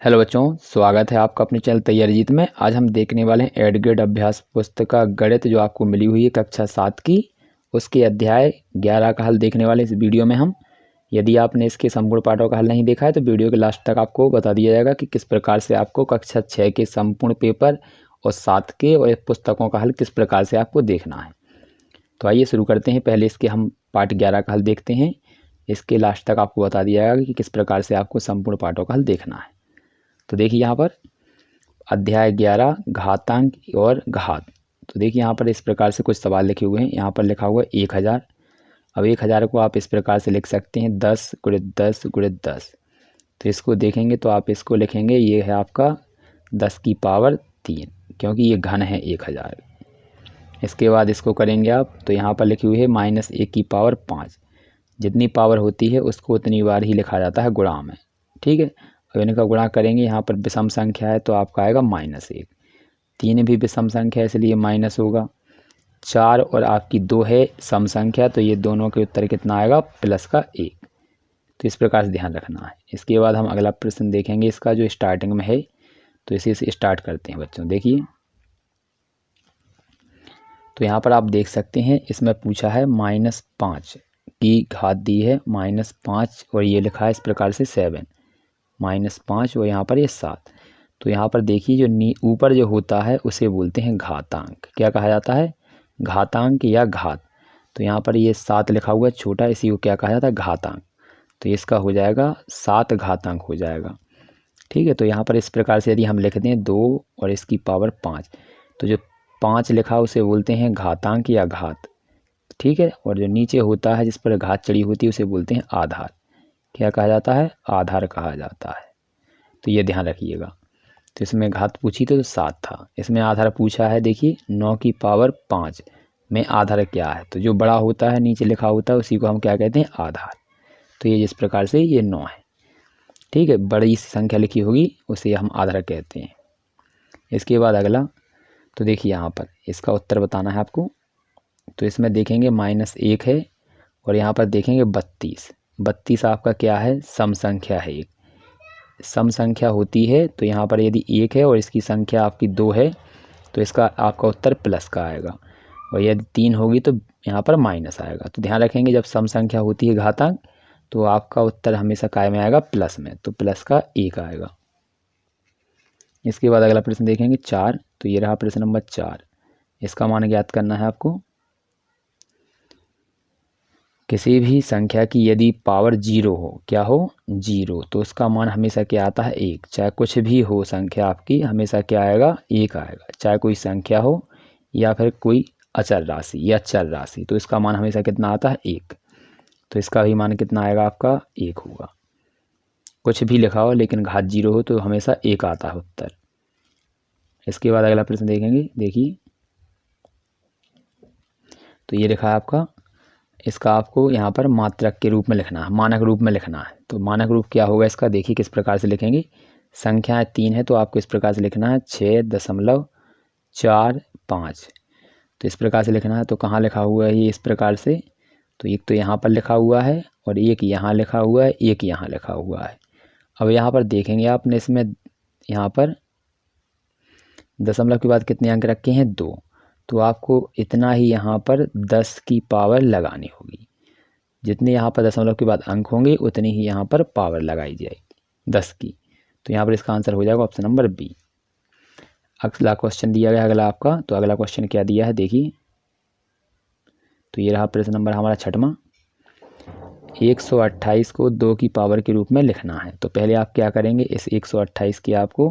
Hello बच्चों, स्वागत है आपका अपने चैनल तैयारी जीत में। आज हम देखने वाले हैं एड ग्रेड अभ्यास पुस्तिका गणित जो आपको मिली हुई है कक्षा 7 की, उसके अध्याय 11 का हल देखने वाले इस वीडियो में हम। यदि आपने इसके संपूर्ण पाठों का हल नहीं देखा है तो वीडियो के लास्ट तक आपको बता दिया जाएगा कि किस प्रकार से आपको कक्षा 6 के संपूर्ण पेपर और 7 के और पुस्तकों का हल किस प्रकार से आपको देखना है। तो आइए शुरू करते हैं। पहले इसके हम पाठ 11 का हल देखते हैं। इसके लास्ट तक आपको बता दिया जाएगा कि किस प्रकार से आपको संपूर्ण पाठों का हल देखना है। तो देखिए यहाँ पर अध्याय 11 घातांक और घात। तो देखिए यहाँ पर इस प्रकार से कुछ सवाल लिखे हुए हैं। यहाँ पर लिखा हुआ है 1000। अब 1000 को आप इस प्रकार से लिख सकते हैं 10 गुणित 10 गुणित 10। तो इसको देखेंगे तो आप इसको लिखेंगे, ये है आपका 10 की पावर 3, क्योंकि ये घन है 1000। इसके बाद इसको करेंगे आप तो यहाँ पर लिखी हुई है -1 की पावर 5। जितनी पावर होती है उसको उतनी बार ही लिखा जाता है गुणा में, ठीक है। अब इनका गुणा करेंगे, यहाँ पर विषम संख्या है तो आपका आएगा -1। 3 भी विषम संख्या है इसलिए माइनस होगा। 4 और आपकी 2 है सम संख्या, तो ये दोनों के उत्तर कितना आएगा +1। तो इस प्रकार से ध्यान रखना है। इसके बाद हम अगला प्रश्न देखेंगे इसका जो स्टार्टिंग में है, तो इसी से स्टार्ट करते हैं बच्चों। देखिए तो यहाँ पर आप देख सकते हैं इसमें पूछा है -5 की घात दी है -5 और ये लिखा है इस प्रकार से 7 -5 और यहाँ पर ये 7। तो यहाँ पर देखिए जो ऊपर जो होता है उसे बोलते हैं घातांक। क्या कहा जाता है? घातांक या घात। तो यहाँ पर ये 7 लिखा हुआ है छोटा, इसी को क्या कहा जाता है? घातांक। तो इसका हो जाएगा 7 घातांक हो जाएगा, ठीक है। तो यहाँ पर इस प्रकार से यदि हम लिखते हैं 2 और इसकी पावर 5, तो जो 5 लिखा उसे बोलते हैं घातांक या घात, ठीक है। और जो नीचे होता है जिस पर घात चढ़ी होती है उसे बोलते हैं आधार। क्या कहा जाता है? आधार कहा जाता है। तो ये ध्यान रखिएगा। तो इसमें घात पूछी तो 7 था, इसमें आधार पूछा है। देखिए 9 की पावर 5 में आधार क्या है? तो जो बड़ा होता है नीचे लिखा होता है उसी को हम क्या कहते हैं? आधार। तो ये जिस प्रकार से ये 9 है, ठीक है, बड़ी सी संख्या लिखी होगी उसे हम आधार कहते हैं। इसके बाद अगला, तो देखिए यहाँ पर इसका उत्तर बताना है आपको। तो इसमें देखेंगे -1 है और यहाँ पर देखेंगे 32। 32 आपका क्या है? सम संख्या है। एक सम संख्या होती है तो यहाँ पर यदि 1 है और इसकी संख्या आपकी 2 है तो इसका आपका उत्तर प्लस का आएगा, और यदि 3 होगी तो यहाँ पर माइनस आएगा। तो ध्यान रखेंगे जब सम संख्या होती है घातांक तो आपका उत्तर हमेशा काय में आएगा? प्लस में। तो प्लस का 1 आएगा। इसके बाद अगला प्रश्न देखेंगे 4। तो ये रहा प्रश्न नंबर 4। इसका मान ज्ञात करना है आपको। किसी भी संख्या की यदि पावर 0 हो, क्या हो? 0, तो उसका मान हमेशा क्या आता है? 1। चाहे कुछ भी हो संख्या आपकी, हमेशा क्या आएगा? 1 आएगा। चाहे कोई संख्या हो या फिर कोई अचर राशि या चर राशि, तो इसका मान हमेशा कितना आता है? 1। तो इसका भी मान कितना आएगा आपका? 1 होगा। कुछ भी लिखा हो लेकिन घात 0 हो तो हमेशा 1 आता है उत्तर। इसके बाद अगला प्रश्न देखेंगे। देखिए तो ये लिखा है आपका, इसका आपको यहाँ पर मात्रक के रूप में लिखना है, मानक रूप में लिखना है। तो मानक रूप क्या होगा इसका? देखिए किस प्रकार से लिखेंगे। संख्याएं 3 है तो आपको इस प्रकार से लिखना है 6.45। तो इस प्रकार से लिखना है। तो कहाँ लिखा हुआ है ये? इस प्रकार से। तो एक तो यहाँ पर लिखा हुआ है और एक यहाँ लिखा हुआ है, एक यहाँ लिखा हुआ है। अब यहाँ पर देखेंगे आपने इसमें यहाँ पर दशमलव के बाद कितने अंक रखे हैं? 2। तो आपको इतना ही यहाँ पर 10 की पावर लगानी होगी। जितने यहाँ पर दशमलव के बाद अंक होंगे उतनी ही यहाँ पर पावर लगाई जाएगी 10 की। तो यहाँ पर इसका आंसर हो जाएगा ऑप्शन नंबर बी। अगला क्वेश्चन दिया गया अगला आपका। तो अगला क्वेश्चन क्या दिया है देखिए। तो ये रहा प्रश्न नंबर हमारा 6वां। 128 को 2 की पावर के रूप में लिखना है। तो पहले आप क्या करेंगे? इस 128 की आपको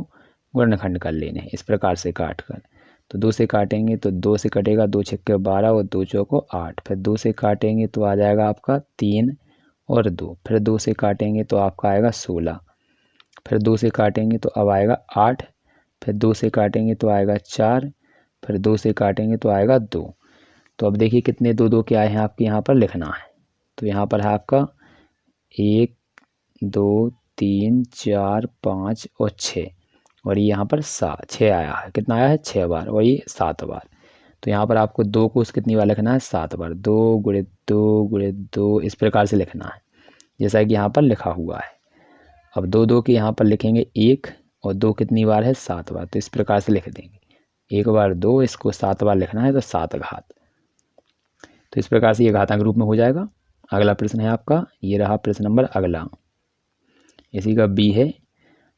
गुणनखंड कर लेने हैं इस प्रकार से काट कर। तो 2 से काटेंगे तो 2 से कटेगा 2 छक्के 12 और 2 चौको 8। फिर 2 से काटेंगे तो आ जाएगा आपका 3 और 2। फिर 2 से काटेंगे तो आपका आएगा 16। फिर 2 से काटेंगे तो अब आएगा 8। फिर 2 से काटेंगे तो आएगा 4। फिर 2 से काटेंगे तो आएगा 2। तो अब देखिए कितने 2 के आए हैं आपके यहाँ पर लिखना है। तो यहाँ पर है आपका 1 2 3 4 5 और 6, और ये यहाँ पर 6 आया है। कितना आया है? 6 बार, और ये 7 बार। तो यहाँ पर आपको 2 को कितनी बार लिखना है? 7 बार। 2 गुणित 2 गुणित 2 इस प्रकार से लिखना है जैसा कि यहाँ पर लिखा हुआ है। अब 2 के यहाँ पर लिखेंगे 1 और 2 कितनी बार है 7 बार, तो इस प्रकार से लिख देंगे। 1 बार 2, इसको 7 बार लिखना है तो 7 घात। तो इस प्रकार से ये घातांक रूप में हो जाएगा। अगला प्रश्न है आपका, ये रहा प्रश्न नंबर अगला, इसी का बी है।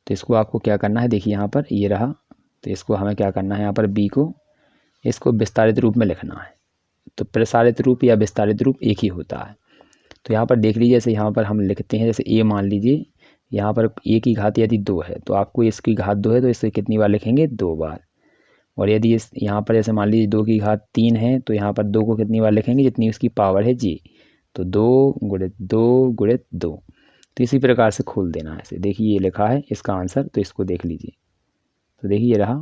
तो इसको आपको क्या करना है, देखिए यहाँ पर ये रहा, तो इसको हमें क्या करना है, यहाँ पर बी को इसको विस्तारित रूप में लिखना है। तो प्रसारित रूप या विस्तारित रूप एक ही होता है। तो यहाँ पर देख लीजिए, जैसे यहाँ पर हम लिखते हैं, जैसे ए मान लीजिए यहाँ पर ए की घात यदि 2 है तो आपको इसकी घात 2 है तो इससे कितनी बार लिखेंगे 2 बार। और यदि इस यहाँ पर जैसे मान लीजिए 2 की घात 3 है तो यहाँ पर 2 को कितनी बार लिखेंगे, जितनी उसकी पावर है जी। तो 2 गुणित 2 गुणित 2। तो इसी प्रकार से खोल देना है इसे। देखिए ये लिखा है इसका आंसर, तो इसको देख लीजिए। तो देखिए ये रहा,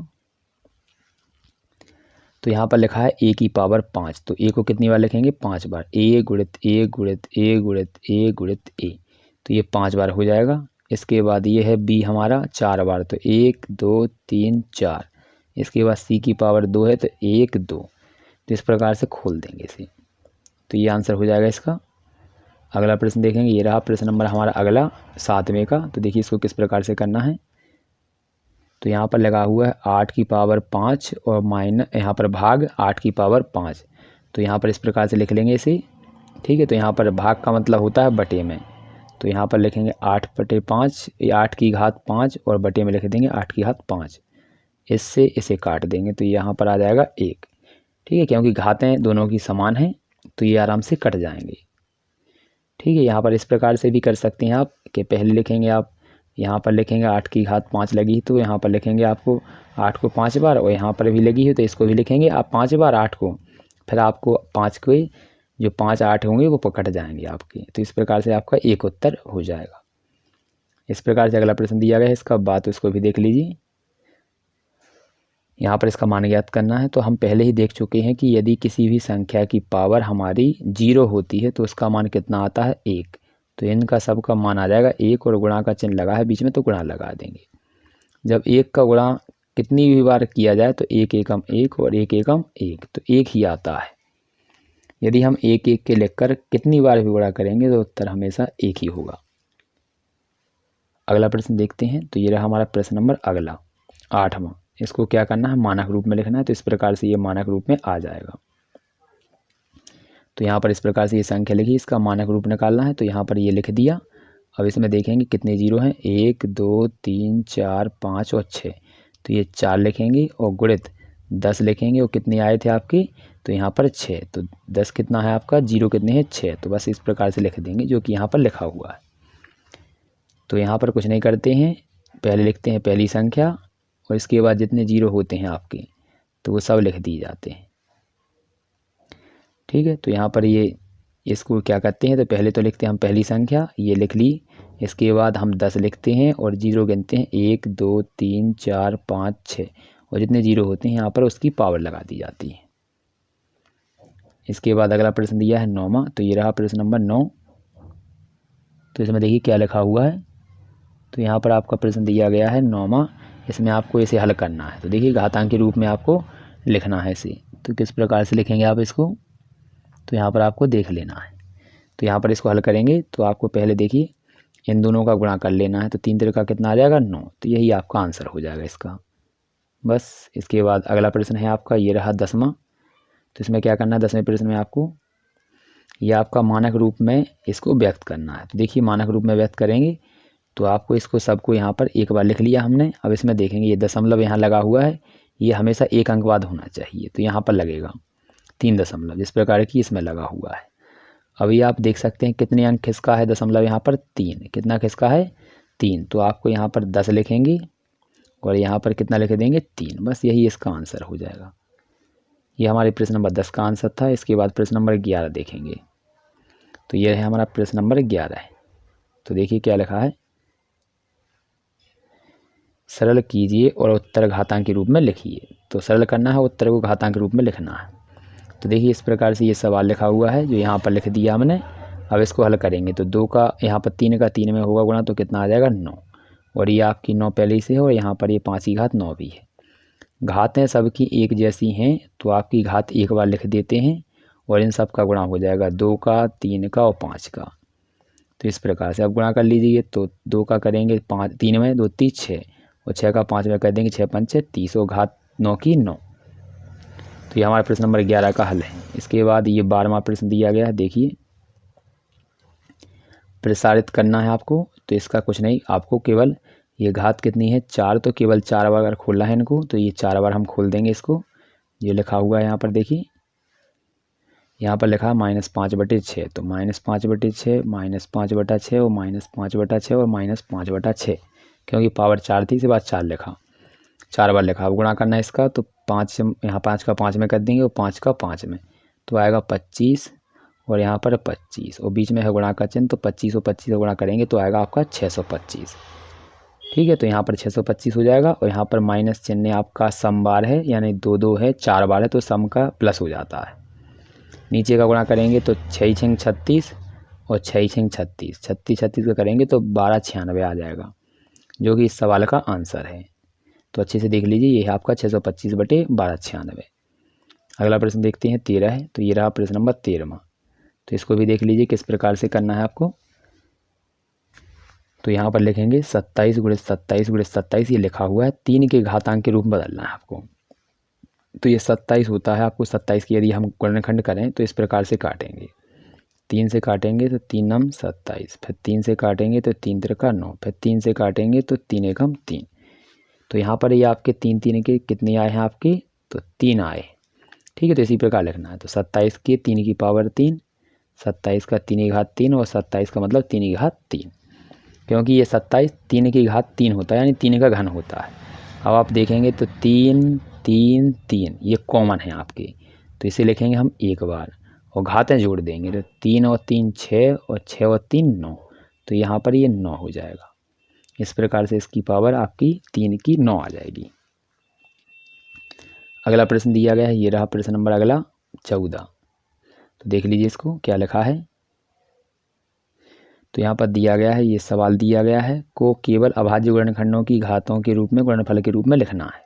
तो यहाँ पर लिखा है ए की पावर 5, तो ए को कितनी बार लिखेंगे 5 बार। ए गुणित ए गुणित ए गुणित ए गुणित ए, तो ये 5 बार हो जाएगा। इसके बाद ये है बी हमारा 4 बार, तो 1 2 3 4। इसके बाद सी की पावर 2 है तो 1 2। तो इस प्रकार से खोल देंगे इसे, तो ये आंसर हो जाएगा इसका। अगला प्रश्न देखेंगे, ये रहा प्रश्न नंबर हमारा अगला 7वें का। तो देखिए इसको किस प्रकार से करना है। तो यहाँ पर लगा हुआ है 8 की पावर 5 और माइनस यहाँ पर भाग 8 की पावर 5। तो यहाँ पर इस प्रकार से लिख लेंगे इसे, ठीक है। तो यहाँ पर भाग का मतलब होता है बटे में, तो यहाँ पर लिखेंगे 8/5, 8 की घात 5 और बटे में लिख देंगे 8 की घात 5। इससे इसे काट देंगे तो यहाँ पर आ जाएगा 1, ठीक है। क्योंकि घातें दोनों की समान हैं तो ये आराम से कट जाएंगे, ठीक है। यहाँ पर इस प्रकार से भी कर सकते हैं आप कि पहले लिखेंगे आप, यहाँ पर लिखेंगे 8 की घात 5 लगी तो यहाँ पर लिखेंगे आपको 8 को 5 बार, और यहाँ पर भी लगी है तो इसको भी लिखेंगे आप 5 बार 8 को। फिर आपको 5 के जो 5 8 होंगे वो कट जाएंगे आपके। तो इस प्रकार से आपका एक उत्तर हो जाएगा। इस प्रकार से अगला प्रश्न दिया गया है, इसका बात उसको भी देख लीजिए। यहाँ पर इसका मान ज्ञात करना है। तो हम पहले ही देख चुके हैं कि यदि किसी भी संख्या की पावर हमारी 0 होती है तो उसका मान कितना आता है 1। तो इनका सबका मान आ जाएगा 1 और गुणा का चिन्ह लगा है बीच में तो गुणा लगा देंगे। जब 1 का गुणा कितनी भी बार किया जाए तो 1 एकम 1 और 1 एकम 1, तो 1 ही आता है। यदि हम 1 1 के लिखकर कितनी बार भी गुणा करेंगे तो उत्तर हमेशा 1 ही होगा। अगला प्रश्न देखते हैं। तो ये रहा हमारा प्रश्न नंबर अगला 8वां। इसको क्या करना है, मानक रूप में लिखना है। तो इस प्रकार से ये मानक रूप में आ जाएगा। तो यहाँ पर इस प्रकार से ये संख्या लिखी, इसका मानक रूप निकालना है। तो यहाँ पर ये लिख दिया। अब इसमें देखेंगे कितने जीरो हैं, 1 2 3 4 5 और 6। तो ये 4 लिखेंगे और गुणित 10 लिखेंगे और कितने आए थे आपके, तो यहाँ पर 6। तो 10 कितना है आपका, जीरो कितने हैं 6। तो बस इस प्रकार से लिख देंगे जो कि यहाँ पर लिखा हुआ है। तो यहाँ पर कुछ नहीं करते हैं, पहले लिखते हैं पहली संख्या और इसके बाद जितने जीरो होते हैं आपके तो वो सब लिख दिए जाते हैं, ठीक है। तो यहाँ पर ये इसको क्या करते हैं, तो पहले तो लिखते हैं हम पहली संख्या, ये लिख ली। इसके बाद हम 10 लिखते हैं और जीरो गिनते हैं 1 2 3 4 5 6 और जितने जीरो होते हैं यहाँ पर उसकी पावर लगा दी जाती है। इसके बाद अगला प्रश्न दिया है 9वां। तो ये रहा प्रश्न नंबर 9। तो इसमें देखिए क्या लिखा हुआ है। तो यहाँ पर आपका प्रश्न दिया गया है 9वां, इसमें आपको इसे हल करना है। तो देखिए घातांक के रूप में आपको लिखना है इसे। तो किस प्रकार से लिखेंगे आप इसको, तो यहाँ पर आपको देख लेना है। तो यहाँ पर इसको हल करेंगे तो आपको पहले देखिए इन दोनों का गुणा कर लेना है। तो 3 3 का कितना आ जाएगा 9। तो यही आपका आंसर हो जाएगा इसका, बस। इसके बाद अगला प्रश्न है आपका, ये रहा 10वां। तो इसमें क्या करना है, 10वें प्रश्न में आपको ये आपका मानक रूप में इसको व्यक्त करना है। तो देखिए मानक रूप में व्यक्त करेंगे तो आपको इसको सबको यहाँ पर एक बार लिख लिया हमने। अब इसमें देखेंगे ये दशमलव यहाँ लगा हुआ है, ये हमेशा एक अंक बाद होना चाहिए। तो यहाँ पर लगेगा 3 दशमलव, जिस प्रकार की इसमें लगा हुआ है। अभी आप देख सकते हैं कितने अंक खिसका है दशमलव यहाँ पर 3। कितना खिसका है 3। तो आपको यहाँ पर 10 लिखेंगे और यहाँ पर कितना लिख देंगे 3। बस यही इसका आंसर हो जाएगा। ये हमारे प्रश्न नंबर 10 का आंसर था। इसके बाद प्रश्न नंबर 11 देखेंगे। तो ये है हमारा प्रश्न नंबर 11 है। तो देखिए क्या लिखा है, सरल कीजिए और उत्तर घातांक के रूप में लिखिए। तो सरल करना है, उत्तर को घातांक के रूप में लिखना है। तो देखिए इस प्रकार से ये सवाल लिखा हुआ है जो यहाँ पर लिख दिया हमने। अब इसको हल करेंगे तो 2 का यहाँ पर 3 का 3 में होगा गुणा, तो कितना आ जाएगा 9। और ये आपकी 9 पहले ही से है और यहाँ पर ये 5 की घात 9 भी है। घातें सबकी एक जैसी हैं तो आपकी घात एक बार लिख देते हैं और इन सब का गुणा हो जाएगा 2 का 3 का और 5 का। तो इस प्रकार से आप गुणा कर लीजिए। तो 2 का करेंगे 5 3 में 2 3 6 और 6 का 5 में कर देंगे, 6 पंचे 30 और घात 9 की 9। तो ये हमारा प्रश्न नंबर 11 का हल है। इसके बाद ये 12वां प्रश्न दिया गया है, देखिए प्रसारित करना है आपको। तो इसका कुछ नहीं, आपको केवल ये घात कितनी है 4, तो केवल 4 बार अगर खोलना है इनको, तो ये 4 बार हम खोल देंगे इसको। ये लिखा हुआ है यहाँ पर, देखिए यहाँ पर लिखा है -5/6, तो -5/6 -5/6 और -5/6 और -5/6, क्योंकि पावर 4 थी इसी बात 4 लिखा, 4 बार लिखा। अब गुणा करना है इसका, तो 5 यहाँ 5 का 5 में कर देंगे और 5 का 5 में, तो आएगा 25 और यहाँ पर 25 और बीच में है गुणा का चिन्ह, तो 25 और 25 से गुणा करेंगे तो आएगा आपका 625। ठीक है, तो यहाँ पर 625 हो जाएगा और यहाँ पर माइनस चिन्ह आपका सम बार है, यानी 2 2 है, 4 बार है, तो सम का प्लस हो जाता है। नीचे का गुणा करेंगे तो 6 6 36 और 6 6 36, 36 36 का करेंगे तो 12 96 आ जाएगा, जो कि इस सवाल का आंसर है। तो अच्छे से देख लीजिए, ये है आपका 625/12 96। अगला प्रश्न देखते हैं, 13 है, तो ये रहा प्रश्न नंबर 13वां। तो इसको भी देख लीजिए किस प्रकार से करना है आपको। तो यहाँ पर लिखेंगे 27 × 27 × 27, ये लिखा हुआ है, 3 के घातांक के रूप में बदलना है आपको। तो ये 27 होता है, आपको 27 की यदि हम गुणनखंड करें तो इस प्रकार से काटेंगे, 3 से काटेंगे तो 3 9 27, फिर 3 से काटेंगे तो 3 3 9, फिर 3 से काटेंगे तो 3 1 3। तो यहाँ पर ये आपके 3 3 के कितने आए हैं आपके, तो 3 आए। ठीक है, तो इसी प्रकार लिखना है। तो 27 के 3 की पावर 3, 27 का 3 की घात 3 और 27 का मतलब 3 की घात 3, क्योंकि ये 27 3 की घात 3 होता है, यानी 3 का घन होता है। अब आप देखेंगे तो 3 3 3 ये कॉमन है आपके, तो इसे लिखेंगे हम एक बार और घातें जोड़ देंगे, तो 3 और 3 6 और 6 और 3 9, तो यहाँ पर ये 9 हो जाएगा। इस प्रकार से इसकी पावर आपकी 3 की 9 आ जाएगी। अगला प्रश्न दिया गया है, ये रहा प्रश्न नंबर अगला 14। तो देख लीजिए इसको क्या लिखा है। तो यहाँ पर दिया गया है, ये सवाल दिया गया है, को केवल अभाज्य गुणनखंडों की घातों के रूप में गुणनफल के रूप में लिखना है।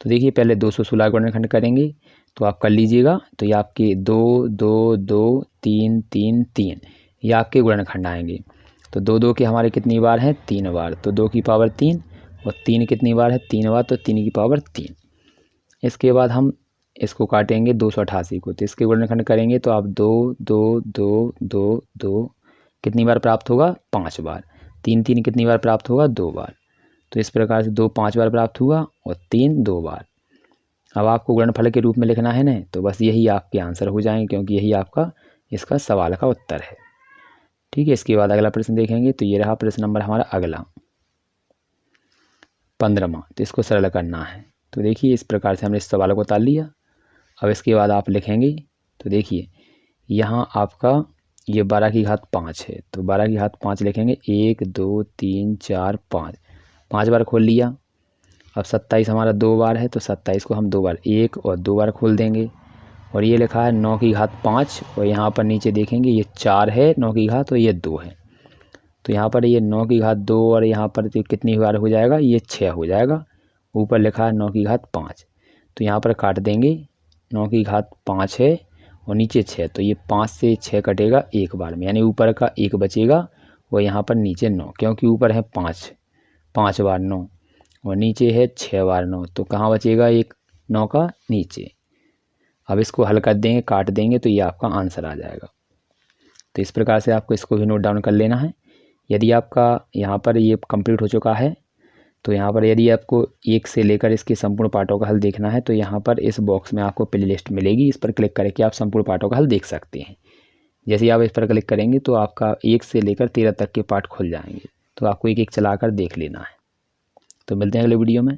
तो देखिए पहले 216 गुणनखंड करेंगे, तो आप कर लीजिएगा। तो ये आपके 2 2 2 3 3 3 ये आपके गुणनखंड आएंगे। तो 2 2 के हमारे कितनी बार हैं, 3 बार, तो 2 की पावर 3 और 3 कितनी बार है, 3 बार, तो 3 की पावर 3। इसके बाद हम इसको काटेंगे 288 को, तो इसके गुणनखंड करेंगे तो आप 2 2 2 2 2 कितनी बार प्राप्त होगा, 5 बार। 3 3 कितनी बार प्राप्त होगा, 2 बार। तो इस प्रकार से 2 5 बार प्राप्त हुआ और 3 2 बार। अब आपको गुणनफल के रूप में लिखना है ना, तो बस यही आपके आंसर हो जाएंगे, क्योंकि यही आपका इसका सवाल का उत्तर है। ठीक है, इसके बाद अगला प्रश्न देखेंगे। तो ये रहा प्रश्न नंबर हमारा अगला 15वां। तो इसको सरल करना है। तो देखिए इस प्रकार से हमने इस सवाल को उतार लिया। अब इसके बाद आप लिखेंगे, तो देखिए यहाँ आपका ये 12 की घात 5 है, तो 12 की घात 5 लिखेंगे, 1 2 3 4 5, 5 बार खोल लिया। अब 27 हमारा 2 बार है, तो 27 को हम 2 बार 1 और 2 बार खोल देंगे। और ये लिखा है 9 की घात 5, और यहाँ पर नीचे देखेंगे ये 4 है 9 की घात, और ये 2 है। तो यहाँ पर ये 9 की घात 2 और यहाँ पर कितनी बार हो जाएगा, ये 6 हो जाएगा। ऊपर लिखा है 9 की घात 5, तो यहाँ पर काट देंगे, 9 की घात 5 है और नीचे 6, तो ये 5 से 6 कटेगा एक बार में, यानी ऊपर का 1 बचेगा और यहाँ पर नीचे 9, क्योंकि ऊपर है 5 5 बार 9 और नीचे है 6 बार 9, तो कहाँ बचेगा एक 9 का नीचे। अब इसको हल कर देंगे, काट देंगे, तो ये आपका आंसर आ जाएगा। तो इस प्रकार से आपको इसको भी नोट डाउन कर लेना है। यदि आपका यहाँ पर ये कंप्लीट हो चुका है, तो यहाँ पर यदि आपको 1 से लेकर इसके संपूर्ण पाठों का हल देखना है, तो यहाँ पर इस बॉक्स में आपको प्लेलिस्ट मिलेगी, इस पर क्लिक करके आप संपूर्ण पाठों का हल देख सकते हैं। जैसे आप इस पर क्लिक करेंगे तो आपका 1 से लेकर 13 तक के पाठ खुल जाएंगे, तो आपको एक एक चलाकर देख लेना है। तो मिलते हैं अगले वीडियो में।